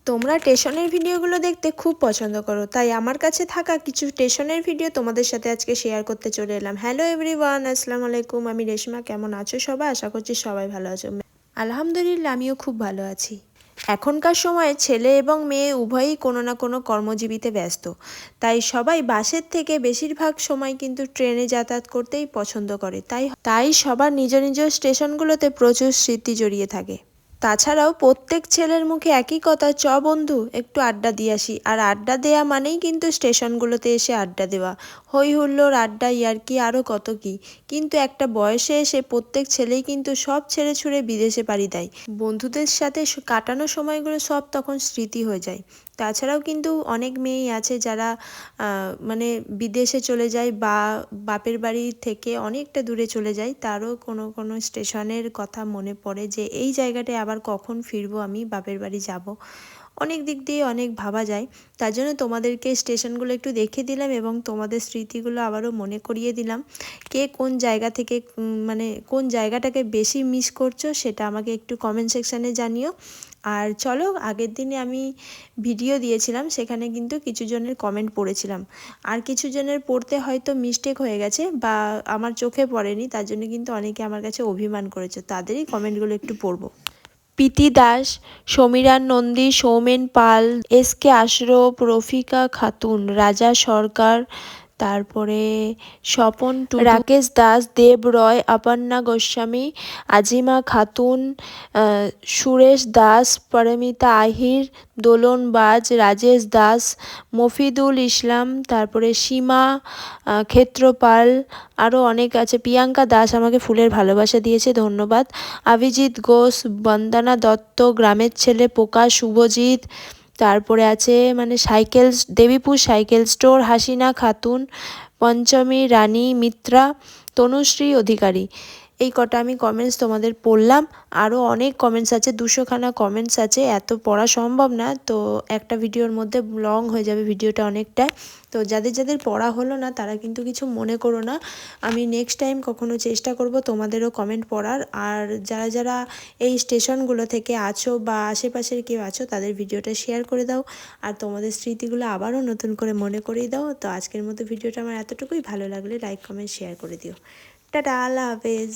তোমরা স্টেশনের ভিডিওগুলো দেখতে খুব পছন্দ করো, তাই আমার কাছে থাকা কিছু স্টেশনের ভিডিও তোমাদের সাথে আজকে শেয়ার করতে চলে এলাম। হ্যালো এভরিওয়ান, আসসালামু আলাইকুম। আমি রেশমা। কেমন আছো সবাই? আশা করছি সবাই ভালো আছো। আলহামদুলিল্লাহ, আমিও খুব ভালো আছি। এখনকার সময়ে ছেলে এবং মেয়ে উভয়ই কোনো না কোনো কর্মজীবিতে ব্যস্ত, তাই সবাই বাসের থেকে বেশিরভাগ সময় কিন্তু ট্রেনে যাতায়াত করতেই পছন্দ করে। তাই সবার নিজ নিজ স্টেশনগুলোতে প্রচুর স্মৃতি জড়িয়ে থাকে। তাছাড়াও প্রত্যেক ছেলের মুখে একই কথা, চ বন্ধু একটু আড্ডা দিয়ে আসি। আর আড্ডা দেয়া মানেই কিন্তু স্টেশনগুলোতে এসে আড্ডা দেওয়া, হই হুল্লোড়, আড্ডা, ইয়ার্কি, আরও কত কী। কিন্তু একটা বয়সে এসে প্রত্যেক ছেলেই কিন্তু সব ছেড়ে ছুড়ে বিদেশে পাড়ি দেয়। বন্ধুদের সাথে কাটানো সময়গুলো সব তখন স্মৃতি হয়ে যায়। তাছাড়াও কিন্তু অনেক মেয়েই আছে যারা মানে বিদেশে চলে যায় বা বাপের বাড়ি থেকে অনেকটা দূরে চলে যায়। তারও কোনো কোনো স্টেশনের কথা মনে পড়ে যে এই জায়গাটায় আবার কখন ফিরবো, আমি বাপের বাড়ি যাব। অনেক দিক দিয়ে অনেক ভাবা যায়। তার জন্য তোমাদেরকে স্টেশনগুলো একটু দেখিয়ে দিলাম এবং তোমাদের স্মৃতিগুলো আবারও মনে করিয়ে দিলাম। কে কোন জায়গা থেকে মানে কোন জায়গাটাকে বেশি মিস করছো সেটা আমাকে একটু কমেন্ট সেকশানে জানিও। আর চলো, আগের দিনে আমি ভিডিও দিয়েছিলাম, সেখানে কিন্তু কিছু জনের কমেন্ট পড়েছিলাম। আর কিছু জনের পড়তে হয়তো মিস্টেক হয়ে গেছে বা আমার চোখে পড়েনি, তার জন্য কিন্তু অনেকে আমার কাছে অভিমান করেছে। তাদেরই কমেন্টগুলো একটু পড়বো। প্রীতি দাস, সমীরণ নন্দী, সৌমেন পাল, এস.কে আশরফ, রফিকা খাতুন, রাজা সরকার, তারপরে স্বপন টুডু, রাকেশ দাস, দেব রয়, অপর্ণা গোস্বামী, আজিমা খাতুন, সুরেশ দাস, পরিমিতা আহির, দোলন বাজ, রাজেশ দাস, মফিদুল ইসলাম, তারপরে সীমা ক্ষেত্রপাল, আরও অনেক আছে। প্রিয়াঙ্কা দাস আমাকে ফুলের ভালোবাসা দিয়েছে, ধন্যবাদ। অভিজিৎ ঘোষ, বন্দনা দত্ত, গ্রামের ছেলে, প্রকাশ, শুভজিৎ, তারপরে আছে মানে cycle, Debipur cycle store, Hasina Khatun, Panchami Rani Mitra, Tanushree Adhikari. এই কটা আমি কমেন্টস তোমাদের পড়লাম। আরও অনেক কমেন্টস আছে, 200খানা কমেন্টস আছে, এত পড়া সম্ভব না, তো একটা ভিডিওর মধ্যে লং হয়ে যাবে ভিডিওটা অনেকটা। তো যাদের যাদের পড়া হলো না তারা কিন্তু কিছু মনে করো না, আমি নেক্সট টাইম কখনো চেষ্টা করব তোমাদেরও কমেন্ট পড়ার। আর যারা যারা এই স্টেশনগুলো থেকে আছো বা আশেপাশের কেউ আছো তাদের ভিডিওটা শেয়ার করে দাও আর তোমাদের স্মৃতিগুলো আবারও নতুন করে মনে করিয়ে দাও। তো আজকের মতো ভিডিওটা আমার এতটুকুই। ভালো লাগলে লাইক কমেন্ট শেয়ার করে দিও। টাটা, আল্লাহ হাফেজ।